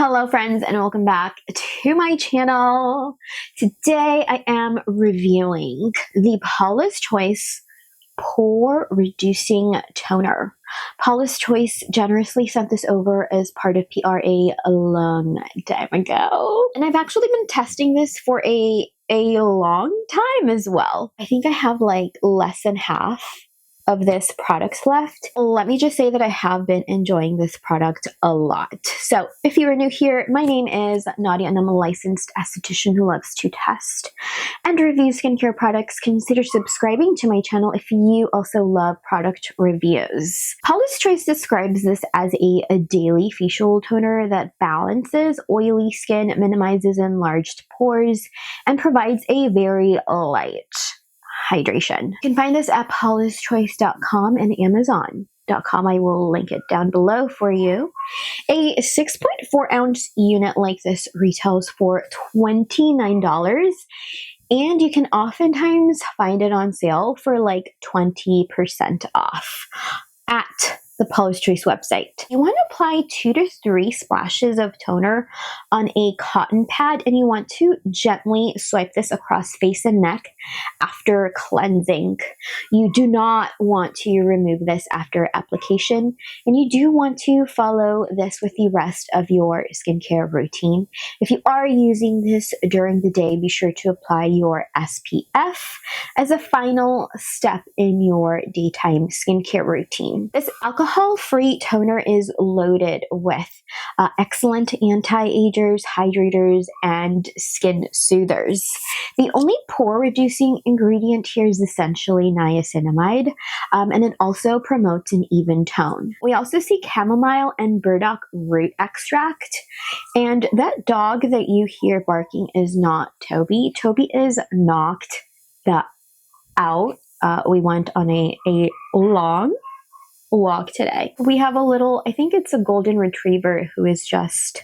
Hello friends and welcome back to my channel. Today I am reviewing the Paula's Choice Pore-Reducing Toner. Paula's Choice generously sent this over as part of PRA a long time ago. And I've actually been testing this for a long time as well. I think I have like less than half of this product left. Let me just say that I have been enjoying this product a lot. So if you are new here, my name is Nadia and I'm a licensed esthetician who loves to test and review skincare products. Consider subscribing to my channel if you also love product reviews. Paula's Choice describes this as a daily facial toner that balances oily skin, minimizes enlarged pores, and provides a very light hydration. You can find this at paulaschoice.com and amazon.com. I will link it down below for you. A 6.4 ounce unit like this retails for $29, and you can oftentimes find it on sale for like 20% off at the Paula's Choice website. You want to apply 2 to 3 splashes of toner on a cotton pad, and you want to gently swipe this across face and neck after cleansing. You do not want to remove this after application, and you do want to follow this with the rest of your skincare routine. If you are using this during the day, be sure to apply your SPF as a final step in your daytime skincare routine. This alcohol-free toner is loaded with excellent anti-agers, hydrators, and skin soothers. The only pore-reducing ingredient here is essentially niacinamide, and it also promotes an even tone. We also see chamomile and burdock root extract, and that dog that you hear barking is not Toby. Toby is knocked out. We went on a long walk today. We have a little, I think it's a golden retriever who is just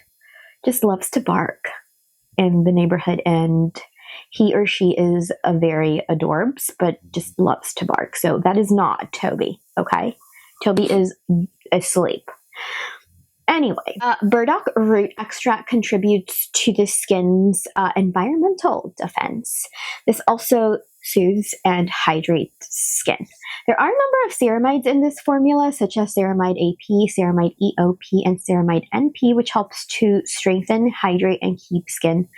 loves to bark in the neighborhood, and he or she is a very adorbs, but just loves to bark. So that is not Toby, okay? Toby is asleep. Anyway, burdock root extract contributes to the skin's environmental defense. This also soothes and hydrates skin. There are a number of ceramides in this formula, such as ceramide AP, ceramide EOP, and ceramide NP, which helps to strengthen, hydrate, and keep skin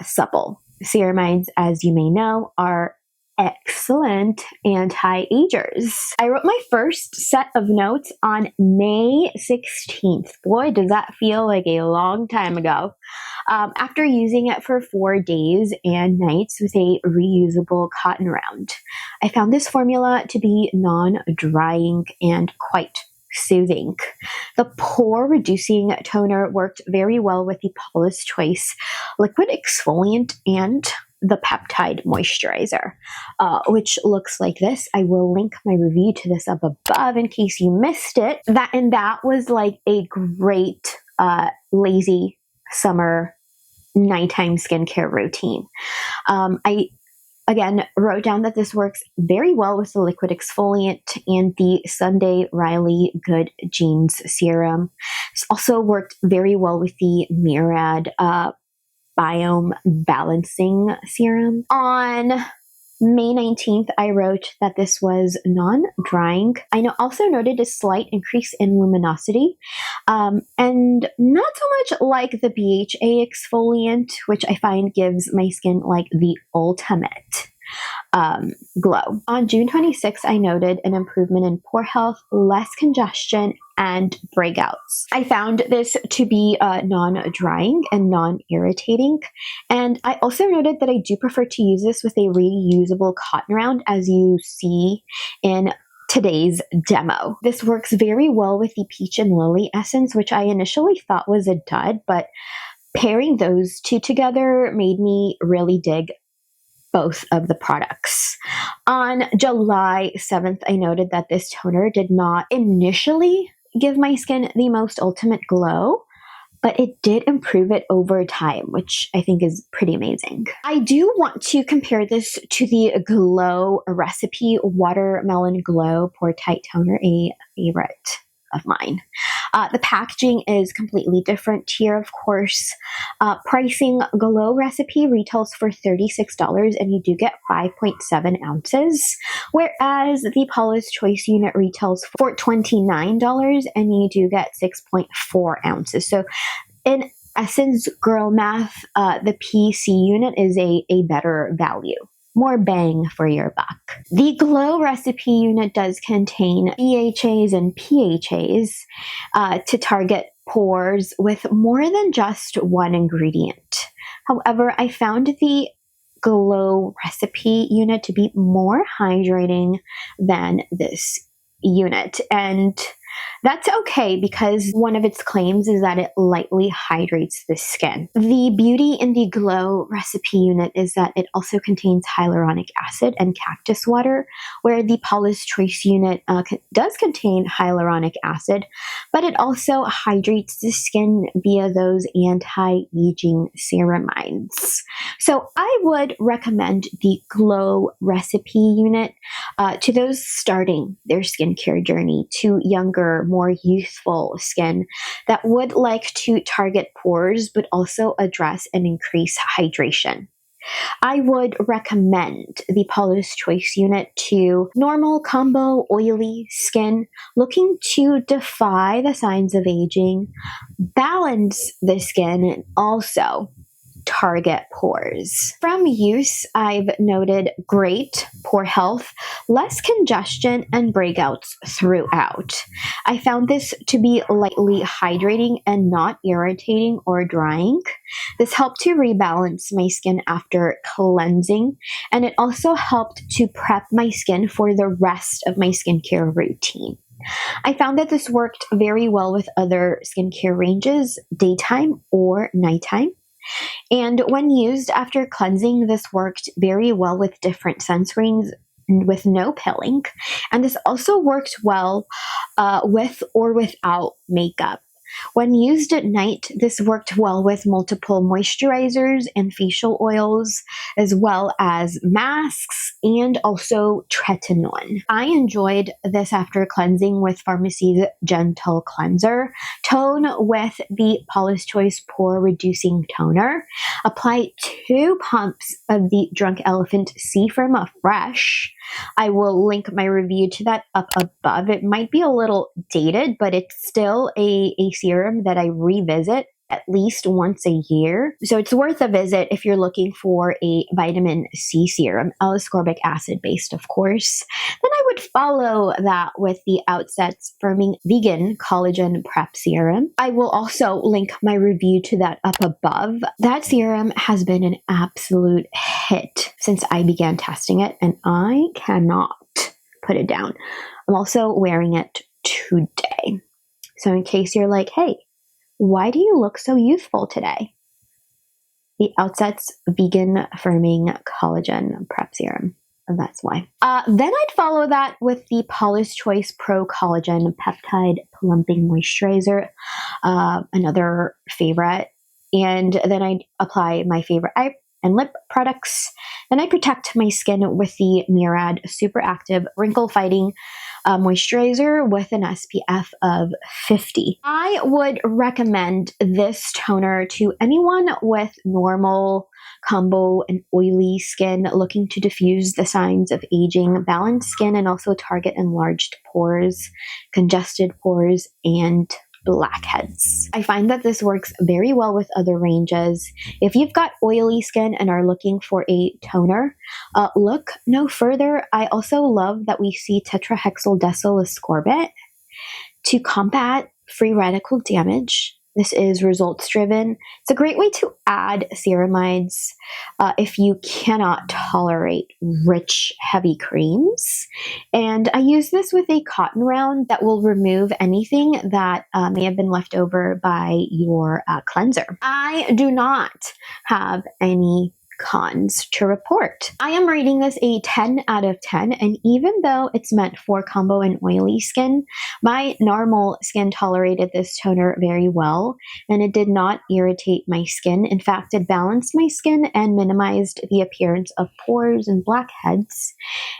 supple. Ceramides, as you may know, are excellent anti-agers. I wrote my first set of notes on May 16th. Boy, does that feel like a long time ago. After using it for 4 days and nights with a reusable cotton round, I found this formula to be non-drying and quite soothing. The pore-reducing toner worked very well with the Paula's Choice liquid exfoliant and the peptide moisturizer, which looks like this. I will link my review to this up above in case you missed it. That was like a great lazy summer nighttime skincare routine. I again wrote down that this works very well with the liquid exfoliant and the Sunday Riley Good Genes serum. This also worked very well with the Murad Biome Balancing Serum. On May 19th, I wrote that this was non-drying. I also noted a slight increase in luminosity, and not so much like the BHA exfoliant, which I find gives my skin like the ultimate glow. On June 26th, I noted an improvement in pore health, less congestion, and breakouts. I found this to be non-drying and non-irritating, and I also noted that I do prefer to use this with a reusable cotton round, as you see in today's demo. This works very well with the Peach and Lily essence, which I initially thought was a dud, but pairing those two together made me really dig both of the products. On July 7th, I noted that this toner did not initially give my skin the most ultimate glow, but it did improve it over time, which I think is pretty amazing. I do want to compare this to the Glow Recipe Watermelon Glow Pore-Tight Toner, a favorite of mine. The packaging is completely different here, of course. Pricing, Glow Recipe retails for $36 and you do get 5.7 ounces, whereas the Paula's Choice unit retails for $29 and you do get 6.4 ounces. So in essence, girl math, the PC unit is a better value. More bang for your buck. The Glow Recipe unit does contain BHAs and PHAs to target pores with more than just one ingredient. However, I found the Glow Recipe unit to be more hydrating than this unit, and that's okay because one of its claims is that it lightly hydrates the skin. The beauty in the Glow Recipe unit is that it also contains hyaluronic acid and cactus water, where the Paula's Choice unit does contain hyaluronic acid, but it also hydrates the skin via those anti-aging ceramides. So I would recommend the Glow Recipe unit to those starting their skincare journey, to younger, more youthful skin that would like to target pores but also address and increase hydration. I would recommend the Paula's Choice unit to normal, combo, oily skin looking to defy the signs of aging, balance the skin, and also target pores. From use, I've noted great pore health, less congestion, and breakouts throughout. I found this to be lightly hydrating and not irritating or drying. This helped to rebalance my skin after cleansing, and it also helped to prep my skin for the rest of my skincare routine. I found that this worked very well with other skincare ranges, daytime or nighttime. And when used after cleansing, this worked very well with different sunscreens with no pilling. And this also worked well with or without makeup. When used at night, this worked well with multiple moisturizers and facial oils, as well as masks and also tretinoin. I enjoyed this after cleansing with Pharmacy's Gentle Cleanser. Tone with the Paula's Choice Pore-Reducing Toner. Apply 2 pumps of the Drunk Elephant Serum Fresh. I will link my review to that up above. It might be a little dated, but it's still a serum that I revisit at least once a year. So it's worth a visit if you're looking for a vitamin C serum, L-ascorbic acid based, of course. Then I would follow that with the Outset's Firming Vegan Collagen Prep Serum. I will also link my review to that up above. That serum has been an absolute hit since I began testing it, and I cannot put it down. I'm also wearing it today. So in case you're like, hey, why do you look so youthful today? The Outset's Vegan Firming Collagen Prep Serum. That's why. Then I'd follow that with the Paula's Choice Pro Collagen Peptide Plumping Moisturizer, another favorite. And then I'd apply my favorite eye and lip products. Then I protect my skin with the Murad Super Active Wrinkle Fighting Moisturizer with an SPF of 50. I would recommend this toner to anyone with normal, combo, and oily skin looking to diffuse the signs of aging, balance skin, and also target enlarged pores, congested pores, and blackheads. I find that this works very well with other ranges. If you've got oily skin and are looking for a toner, look no further. I also love that we see tetrahexyldecyl ascorbate to combat free radical damage. This is results driven. It's a great way to add ceramides if you cannot tolerate rich, heavy creams. And I use this with a cotton round that will remove anything that may have been left over by your cleanser. I do not have any cons to report. I am rating this a 10 out of 10, and even though it's meant for combo and oily skin, my normal skin tolerated this toner very well, and it did not irritate my skin. In fact, it balanced my skin and minimized the appearance of pores and blackheads,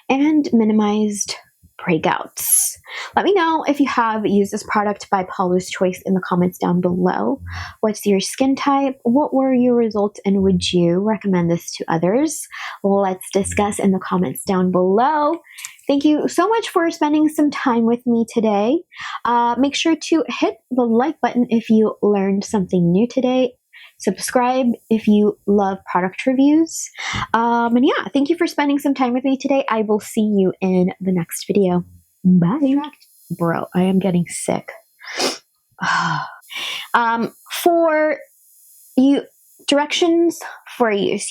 and minimized breakouts. Let me know if you have used this product by Paula's Choice in the comments down below. What's your skin type? What were your results? And would you recommend this to others? Let's discuss in the comments down below. Thank you so much for spending some time with me today. Make sure to hit the like button if you learned something new today. Subscribe if you love product reviews. And yeah, thank you for spending some time with me today. I will see you in the next video. Bye. Bro, I am getting sick. For you, directions for use.